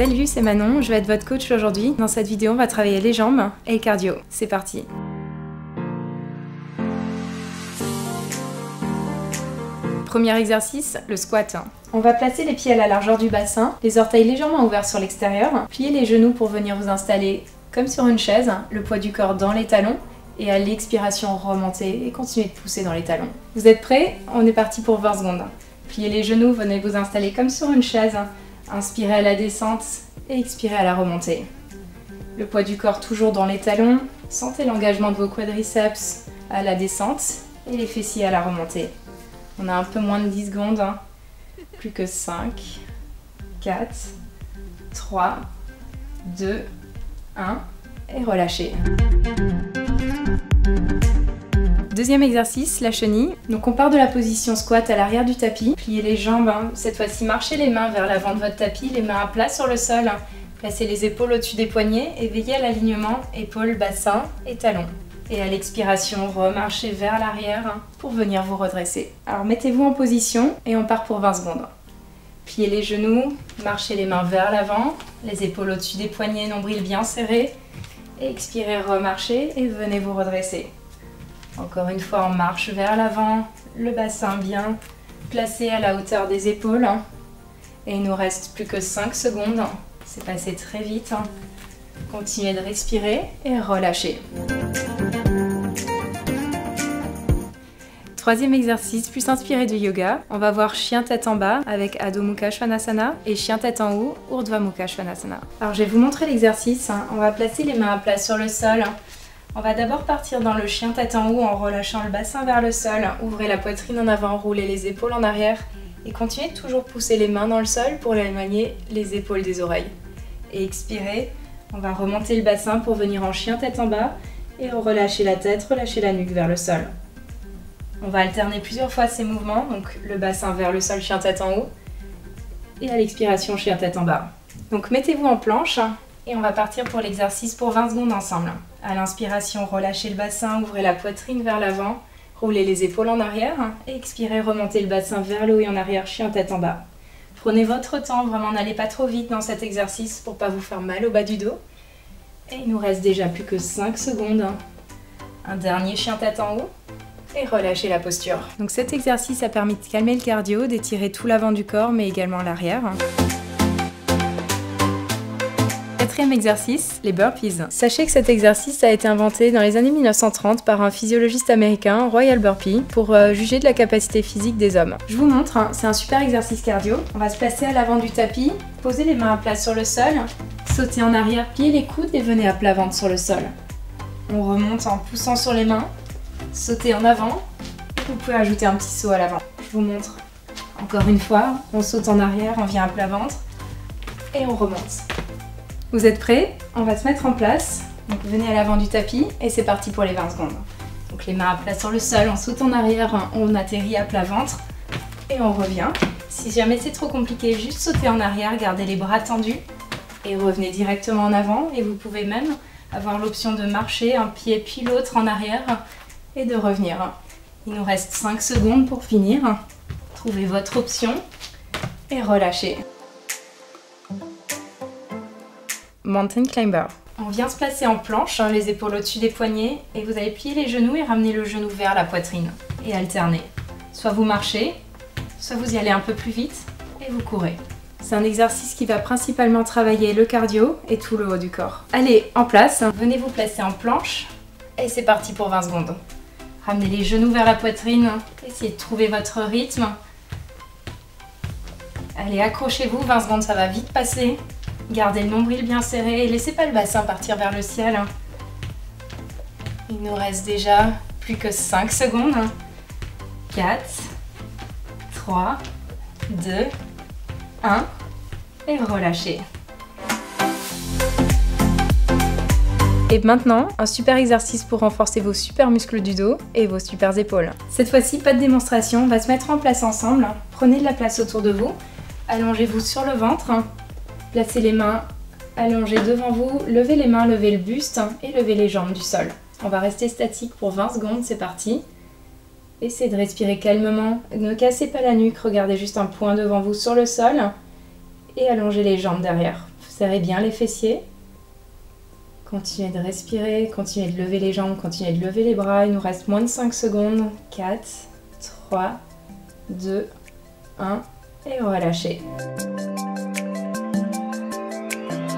Salut, c'est Manon, je vais être votre coach aujourd'hui. Dans cette vidéo, on va travailler les jambes et le cardio. C'est parti! Premier exercice, le squat. On va placer les pieds à la largeur du bassin, les orteils légèrement ouverts sur l'extérieur. Pliez les genoux pour venir vous installer comme sur une chaise, le poids du corps dans les talons. Et à l'expiration, remontez et continuez de pousser dans les talons. Vous êtes prêts? On est parti pour 20 secondes. Pliez les genoux, venez vous installer comme sur une chaise. Inspirez à la descente et expirez à la remontée. Le poids du corps toujours dans les talons. Sentez l'engagement de vos quadriceps à la descente et les fessiers à la remontée. On a un peu moins de 10 secondes. Plus que 5, 4, 3, 2, 1 et relâchez. Deuxième exercice, la chenille. Donc on part de la position squat à l'arrière du tapis. Pliez les jambes, cette fois-ci marchez les mains vers l'avant de votre tapis, les mains à plat sur le sol. Placez les épaules au-dessus des poignets et veillez à l'alignement épaules, bassin et talons. Et à l'expiration, remarchez vers l'arrière pour venir vous redresser. Alors mettez-vous en position et on part pour 20 secondes. Pliez les genoux, marchez les mains vers l'avant, les épaules au-dessus des poignets, nombril bien serré. Et expirez, remarchez et venez vous redresser. Encore une fois, on marche vers l'avant, le bassin bien placé à la hauteur des épaules. Et il nous reste plus que 5 secondes. C'est passé très vite. Continuez de respirer et relâchez. Troisième exercice, plus inspiré du yoga. On va voir chien tête en bas avec Adho Mukha Svanasana et chien tête en haut, Urdhva Mukha Svanasana. Alors je vais vous montrer l'exercice. On va placer les mains à plat sur le sol. On va d'abord partir dans le chien tête en haut en relâchant le bassin vers le sol. Ouvrez la poitrine en avant, roulez les épaules en arrière et continuez de toujours pousser les mains dans le sol pour éloigner les épaules des oreilles. Et expirez, on va remonter le bassin pour venir en chien tête en bas et relâcher la tête, relâcher la nuque vers le sol. On va alterner plusieurs fois ces mouvements, donc le bassin vers le sol, chien tête en haut et à l'expiration, chien tête en bas. Donc mettez-vous en planche et on va partir pour l'exercice pour 20 secondes ensemble. À l'inspiration, relâchez le bassin, ouvrez la poitrine vers l'avant, roulez les épaules en arrière et expirez, remontez le bassin vers le haut et en arrière, chien tête en bas. Prenez votre temps, vraiment n'allez pas trop vite dans cet exercice pour ne pas vous faire mal au bas du dos. Et il nous reste déjà plus que 5 secondes. Un dernier chien tête en haut et relâchez la posture. Donc cet exercice a permis de calmer le cardio, d'étirer tout l'avant du corps mais également l'arrière. Quatrième exercice, les burpees. Sachez que cet exercice a été inventé dans les années 1930 par un physiologiste américain, Royal Burpee, pour juger de la capacité physique des hommes. Je vous montre, c'est un super exercice cardio. On va se placer à l'avant du tapis, poser les mains à plat sur le sol, sauter en arrière, plier les coudes et venez à plat ventre sur le sol. On remonte en poussant sur les mains, sauter en avant, vous pouvez ajouter un petit saut à l'avant. Je vous montre. Encore une fois, on saute en arrière, on vient à plat ventre et on remonte. Vous êtes prêts? On va se mettre en place. Donc venez à l'avant du tapis et c'est parti pour les 20 secondes. Donc les mains à plat sur le sol, on saute en arrière, on atterrit à plat ventre et on revient. Si jamais c'est trop compliqué, juste sautez en arrière, gardez les bras tendus et revenez directement en avant. Et vous pouvez même avoir l'option de marcher un pied puis l'autre en arrière et de revenir. Il nous reste 5 secondes pour finir. Trouvez votre option et relâchez. Mountain Climber. On vient se placer en planche, les épaules au-dessus des poignets et vous allez plier les genoux et ramener le genou vers la poitrine et alterner. Soit vous marchez, soit vous y allez un peu plus vite et vous courez. C'est un exercice qui va principalement travailler le cardio et tout le haut du corps. Allez, en place, venez vous placer en planche et c'est parti pour 20 secondes. Ramenez les genoux vers la poitrine, essayez de trouver votre rythme. Allez, accrochez-vous, 20 secondes, ça va vite passer. Gardez le nombril bien serré et laissez pas le bassin partir vers le ciel. Il nous reste déjà plus que 5 secondes. 4, 3, 2, 1 et relâchez. Et maintenant, un super exercice pour renforcer vos super muscles du dos et vos super épaules. Cette fois-ci, pas de démonstration, on va se mettre en place ensemble. Prenez de la place autour de vous, allongez-vous sur le ventre. Placez les mains allongées devant vous, levez les mains, levez le buste et levez les jambes du sol. On va rester statique pour 20 secondes, c'est parti. Essayez de respirer calmement, ne cassez pas la nuque, regardez juste un point devant vous sur le sol et allongez les jambes derrière. Serrez bien les fessiers. Continuez de respirer, continuez de lever les jambes, continuez de lever les bras. Il nous reste moins de 5 secondes. 4, 3, 2, 1 et relâchez.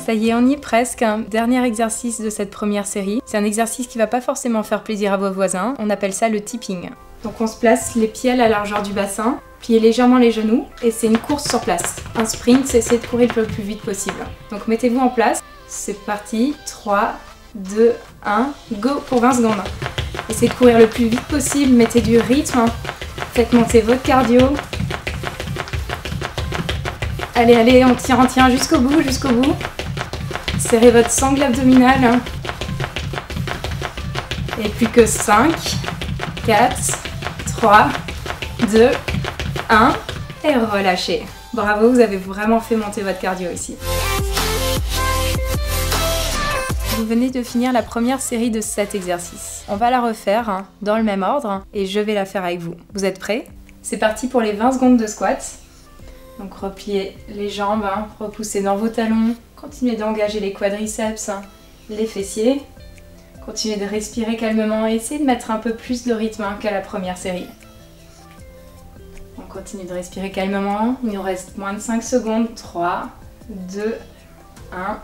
Ça y est, on y est presque. Dernier exercice de cette première série. C'est un exercice qui va pas forcément faire plaisir à vos voisins. On appelle ça le tipping. Donc on se place les pieds à la largeur du bassin, pliez légèrement les genoux et c'est une course sur place. Un sprint, c'est essayer de courir le plus vite possible. Donc mettez-vous en place. C'est parti. 3, 2, 1, go pour 20 secondes. Essayez de courir le plus vite possible, mettez du rythme. Faites monter votre cardio. Allez, allez, on tient jusqu'au bout, jusqu'au bout. Serrez votre sangle abdominale. Et plus que 5, 4, 3, 2, 1 et relâchez. Bravo, vous avez vraiment fait monter votre cardio ici. Vous venez de finir la première série de 7 exercices. On va la refaire dans le même ordre et je vais la faire avec vous. Vous êtes prêts? C'est parti pour les 20 secondes de squat. Donc repliez les jambes, repoussez dans vos talons. Continuez d'engager les quadriceps, les fessiers. Continuez de respirer calmement et essayez de mettre un peu plus de rythme qu'à la première série. On continue de respirer calmement. Il nous reste moins de 5 secondes. 3, 2, 1.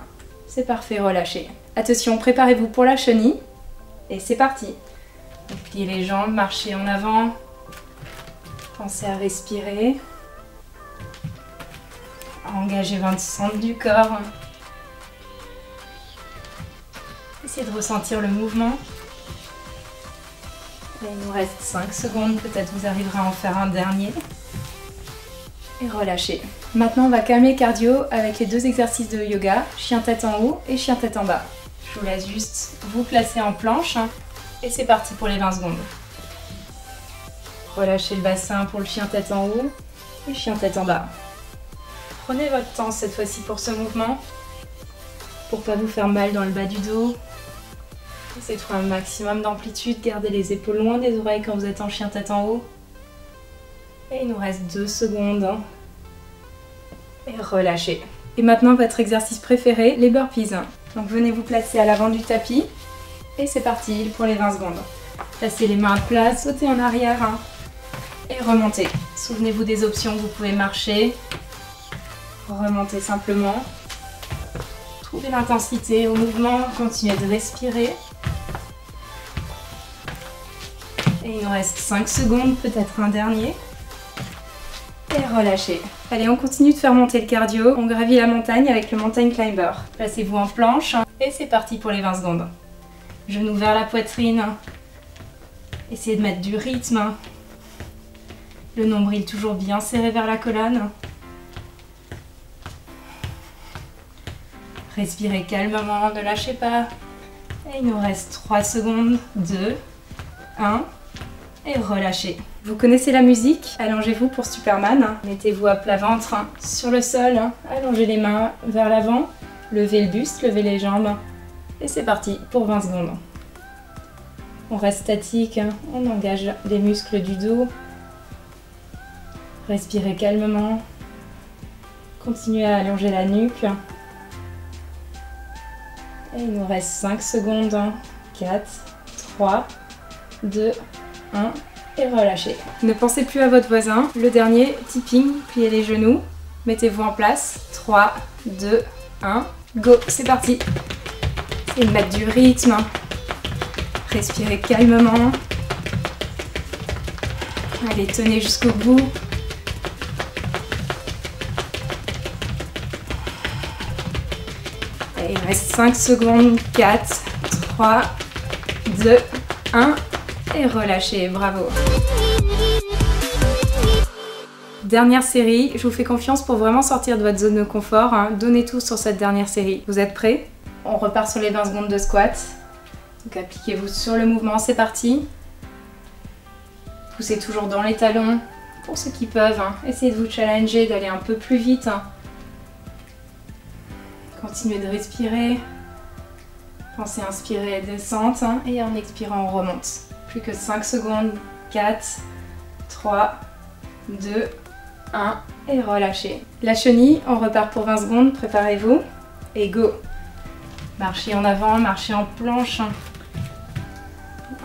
C'est parfait, relâchez. Attention, préparez-vous pour la chenille. Et c'est parti. Donc, pliez les jambes, marchez en avant. Pensez à respirer. Engagez votre centre du corps. Essayez de ressentir le mouvement. Et il nous reste 5 secondes, peut-être vous arriverez à en faire un dernier. Et relâchez. Maintenant on va calmer le cardio avec les 2 exercices de yoga, chien tête en haut et chien tête en bas. Je vous laisse juste vous placer en planche et c'est parti pour les 20 secondes. Relâchez le bassin pour le chien tête en haut et chien tête en bas. Prenez votre temps cette fois-ci pour ce mouvement, pour pas vous faire mal dans le bas du dos. Essayez de trouver un maximum d'amplitude, gardez les épaules loin des oreilles quand vous êtes en chien tête en haut. Et il nous reste 2 secondes. Et relâchez. Et maintenant votre exercice préféré, les burpees. Donc venez vous placer à l'avant du tapis. Et c'est parti pour les 20 secondes. Placez les mains à plat, sautez en arrière. Et remontez. Souvenez-vous des options, vous pouvez marcher. Remontez simplement. Trouvez l'intensité au mouvement, continuez de respirer. Et il nous reste 5 secondes, peut-être un dernier. Et relâchez. Allez, on continue de faire monter le cardio. On gravit la montagne avec le mountain climber. Placez-vous en planche et c'est parti pour les 20 secondes. Genoux vers la poitrine. Essayez de mettre du rythme. Le nombril toujours bien serré vers la colonne. Respirez calmement, ne lâchez pas. Et il nous reste 3 secondes. 2, 1 et relâchez. Vous connaissez la musique? Allongez-vous pour Superman. Mettez-vous à plat ventre sur le sol. Allongez les mains vers l'avant. Levez le buste, levez les jambes. Et c'est parti pour 20 secondes. On reste statique, on engage les muscles du dos. Respirez calmement. Continuez à allonger la nuque. Et il nous reste 5 secondes. 4, 3, 2, 1 et relâchez. Ne pensez plus à votre voisin. Le dernier, tipping, pliez les genoux. Mettez-vous en place. 3, 2, 1, go, c'est parti. Et mettre du rythme. Respirez calmement. Allez, tenez jusqu'au bout. Et il reste 5 secondes. 4, 3, 2, 1 et relâchez. Bravo. Dernière série, je vous fais confiance pour vraiment sortir de votre zone de confort. Donnez tout sur cette dernière série. Vous êtes prêts? On repart sur les 20 secondes de squat. Donc appliquez-vous sur le mouvement, c'est parti. Poussez toujours dans les talons pour ceux qui peuvent. Essayez de vous challenger, d'aller un peu plus vite. Continuez de respirer. Pensez à inspirer, descente. Et en expirant, on remonte. Plus que 5 secondes. 4, 3, 2, 1 et relâchez. La chenille, on repart pour 20 secondes, préparez-vous. et go. Marchez en avant, marchez en planche.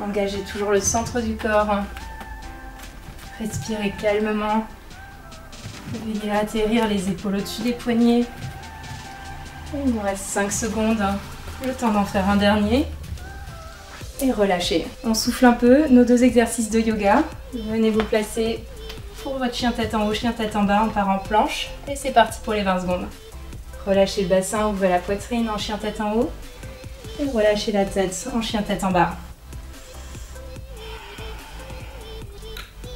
Engagez toujours le centre du corps. Respirez calmement. Veuillez atterrir les épaules au-dessus des poignets. Il nous reste 5 secondes. Le temps d'en faire un dernier. Et relâchez. On souffle un peu. Nos 2 exercices de yoga. Venez vous placer pour votre chien tête en haut, chien tête en bas. On part en planche. Et c'est parti pour les 20 secondes. Relâchez le bassin, ouvrez la poitrine en chien tête en haut. Et relâchez la tête en chien tête en bas.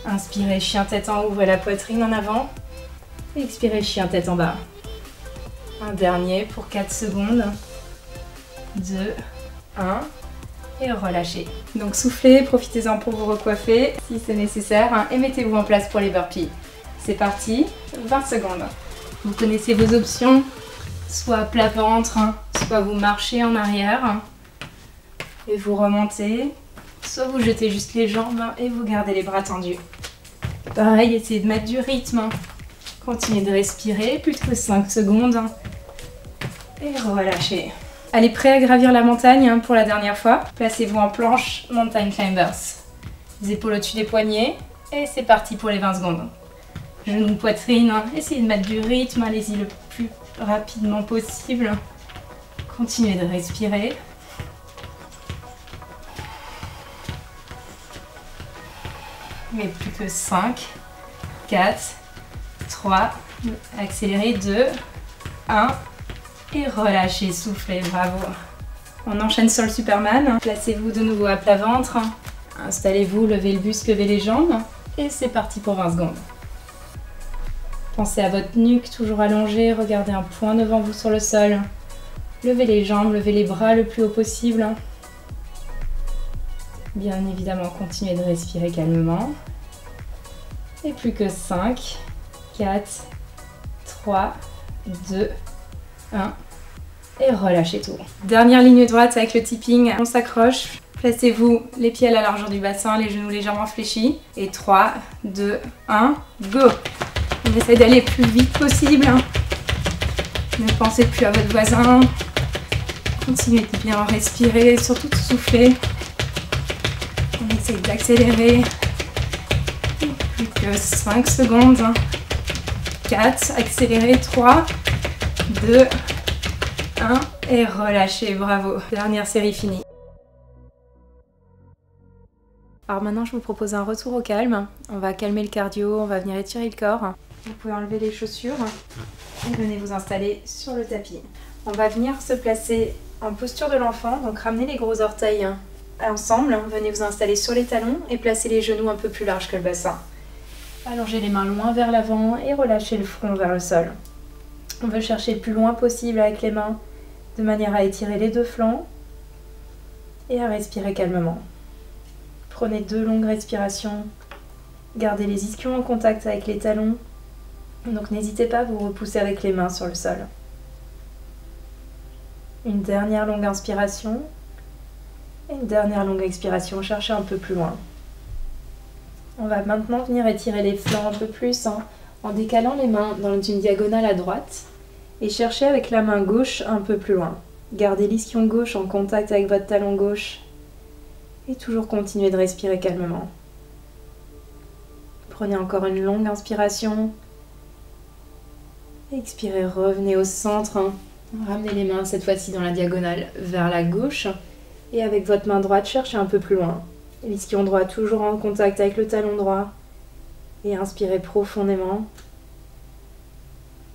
Inspirez, chien tête en haut, ouvrez la poitrine en avant. Expirez, chien tête en bas. Un dernier pour 4 secondes. 2, 1. Et relâchez. Donc soufflez, profitez-en pour vous recoiffer si c'est nécessaire. Et mettez-vous en place pour les burpees. C'est parti, 20 secondes. Vous connaissez vos options. Soit plat ventre, soit vous marchez en arrière. Et vous remontez. Soit vous jetez juste les jambes et vous gardez les bras tendus. Pareil, essayez de mettre du rythme. Continuez de respirer, plus que 5 secondes. Et relâchez. Allez, prêt à gravir la montagne pour la dernière fois. Placez-vous en planche Mountain Climbers. Les épaules au-dessus des poignets. Et c'est parti pour les 20 secondes. Genoux, poitrine. Essayez de mettre du rythme. Allez-y le plus rapidement possible. Continuez de respirer. Mais plus que 5, 4, 3, accélérez, 2, 1, et relâchez, soufflez, bravo. On enchaîne sur le Superman, placez-vous de nouveau à plat ventre, installez-vous, levez le buste, levez les jambes, et c'est parti pour 20 secondes. Pensez à votre nuque, toujours allongée, regardez un point devant vous sur le sol, levez les jambes, levez les bras le plus haut possible. Bien évidemment, continuez de respirer calmement. Et plus que 5, 4, 3, 2, 1. Et relâchez tout. Dernière ligne droite avec le tipping. On s'accroche. Placez-vous les pieds à la largeur du bassin, les genoux légèrement fléchis. Et 3, 2, 1, go! On essaie d'aller le plus vite possible. Ne pensez plus à votre voisin. Continuez de bien respirer, surtout de souffler. On essaye d'accélérer. Plus que 5 secondes. 4, accélérez, 3, 2, 1 et relâchez, bravo. Dernière série finie. Alors maintenant je vous propose un retour au calme. On va calmer le cardio, on va venir étirer le corps. Vous pouvez enlever les chaussures et venez vous installer sur le tapis. On va venir se placer en posture de l'enfant, donc ramenez les gros orteils ensemble, venez vous installer sur les talons et placez les genoux un peu plus larges que le bassin. Allongez les mains loin vers l'avant et relâchez le front vers le sol. On veut chercher le plus loin possible avec les mains, de manière à étirer les 2 flancs et à respirer calmement. Prenez 2 longues respirations, gardez les ischions en contact avec les talons, donc n'hésitez pas à vous repousser avec les mains sur le sol. Une dernière longue inspiration. Et une dernière longue expiration, cherchez un peu plus loin. On va maintenant venir étirer les flancs un peu plus en décalant les mains dans une diagonale à droite et cherchez avec la main gauche un peu plus loin. Gardez l'ischion gauche en contact avec votre talon gauche et toujours continuez de respirer calmement. Prenez encore une longue inspiration. Expirez, revenez au centre. Ramenez les mains cette fois-ci dans la diagonale vers la gauche. Et avec votre main droite, cherchez un peu plus loin. L'ischion droit toujours en contact avec le talon droit. Et inspirez profondément.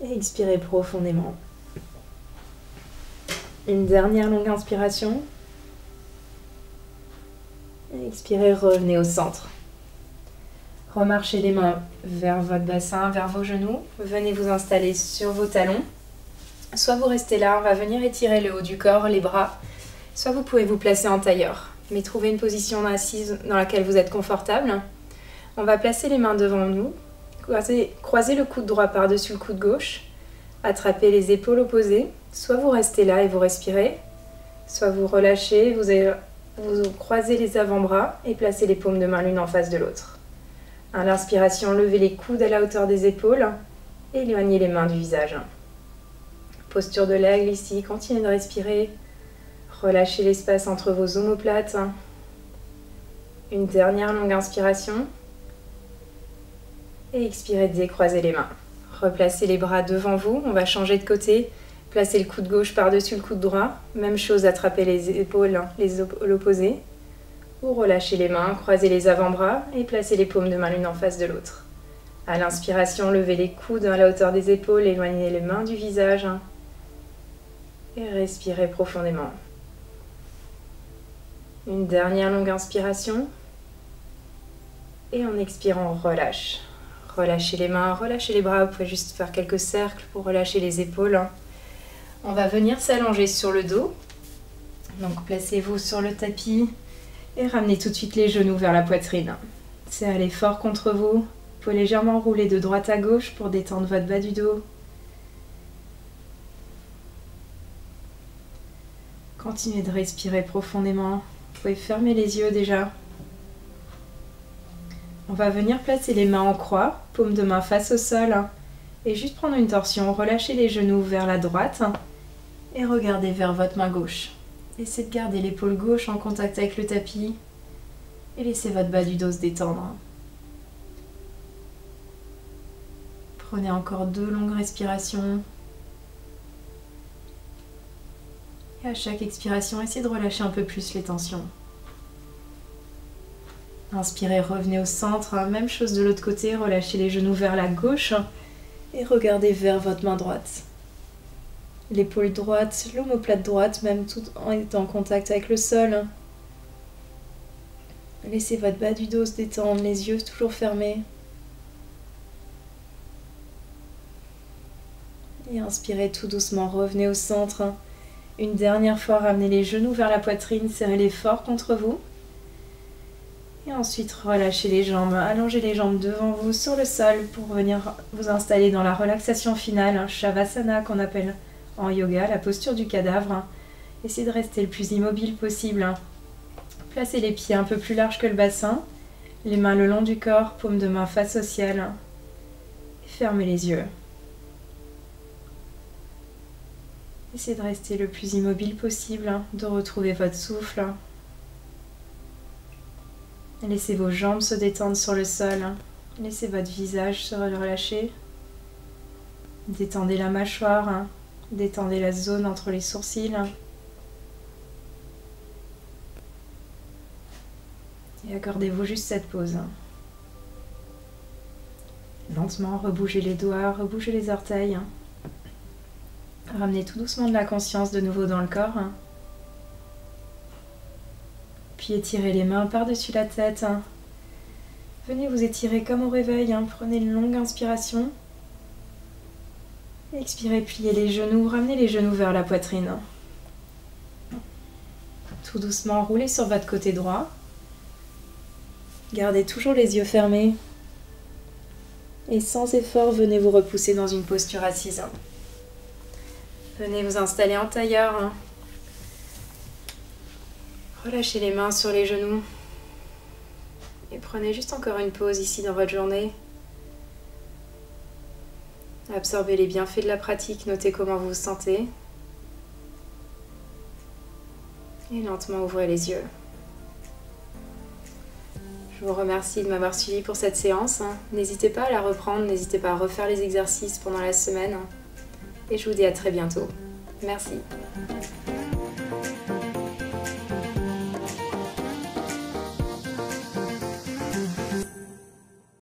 Et expirez profondément. Une dernière longue inspiration. Et expirez, revenez au centre. Remarchez les mains vers votre bassin, vers vos genoux. Venez vous installer sur vos talons. Soit vous restez là, on va venir étirer le haut du corps, les bras. Soit vous pouvez vous placer en tailleur, mais trouvez une position assise dans laquelle vous êtes confortable. On va placer les mains devant nous, croisez le coude droit par-dessus le coude gauche, attrapez les épaules opposées. Soit vous restez là et vous respirez, soit vous relâchez, vous croisez les avant-bras et placez les paumes de main l'une en face de l'autre. À l'inspiration, levez les coudes à la hauteur des épaules et éloignez les mains du visage. posture de l'aigle ici. Continuez de respirer. Relâchez l'espace entre vos omoplates. Une dernière longue inspiration. Et expirez, décroisez les mains. Replacez les bras devant vous. On va changer de côté. Placez le coude gauche par-dessus le coude droit. Même chose, attrapez les épaules, l'opposé. Ou relâchez les mains, croisez les avant-bras et placez les paumes de main l'une en face de l'autre. À l'inspiration, levez les coudes à la hauteur des épaules, éloignez les mains du visage. Et respirez profondément. Une dernière longue inspiration. Et en expirant, on relâche. Relâchez les mains, relâchez les bras. Vous pouvez juste faire quelques cercles pour relâcher les épaules. On va venir s'allonger sur le dos. Donc placez-vous sur le tapis et ramenez tout de suite les genoux vers la poitrine. Serrez fort contre vous. Vous pouvez légèrement rouler de droite à gauche pour détendre votre bas du dos. Continuez de respirer profondément. Vous pouvez fermer les yeux déjà. On va venir placer les mains en croix, paume de main face au sol. Et juste prendre une torsion, relâchez les genoux vers la droite et regardez vers votre main gauche. Essayez de garder l'épaule gauche en contact avec le tapis et laissez votre bas du dos se détendre. Prenez encore 2 longues respirations. Et à chaque expiration, essayez de relâcher un peu plus les tensions. Inspirez, revenez au centre. Même chose de l'autre côté, relâchez les genoux vers la gauche et regardez vers votre main droite. L'épaule droite, l'omoplate droite, même tout en étant en contact avec le sol. Laissez votre bas du dos se détendre, les yeux toujours fermés. Et inspirez tout doucement, revenez au centre. Une dernière fois, ramenez les genoux vers la poitrine, serrez-les fort contre vous. Et ensuite, relâchez les jambes, allongez les jambes devant vous sur le sol pour venir vous installer dans la relaxation finale, Shavasana qu'on appelle en yoga, la posture du cadavre. Essayez de rester le plus immobile possible. Placez les pieds un peu plus larges que le bassin, les mains le long du corps, paume de main face au ciel. Et fermez les yeux. Essayez de rester le plus immobile possible, de retrouver votre souffle. Laissez vos jambes se détendre sur le sol. Laissez votre visage se relâcher. Détendez la mâchoire. Détendez la zone entre les sourcils. Et accordez-vous juste cette pause. Lentement, rebougez les doigts, rebougez les orteils. Ramenez tout doucement de la conscience de nouveau dans le corps. Puis étirez les mains par-dessus la tête. Venez vous étirer comme au réveil. Prenez une longue inspiration. Expirez, pliez les genoux, ramenez les genoux vers la poitrine. Tout doucement, roulez sur votre côté droit. Gardez toujours les yeux fermés. Et sans effort, venez vous repousser dans une posture assise. Venez vous installer en tailleur. Relâchez les mains sur les genoux. Et prenez juste encore une pause ici dans votre journée. Absorbez les bienfaits de la pratique, notez comment vous vous sentez. Et lentement ouvrez les yeux. Je vous remercie de m'avoir suivi pour cette séance. N'hésitez pas à la reprendre, n'hésitez pas à refaire les exercices pendant la semaine. Et je vous dis à très bientôt. Merci.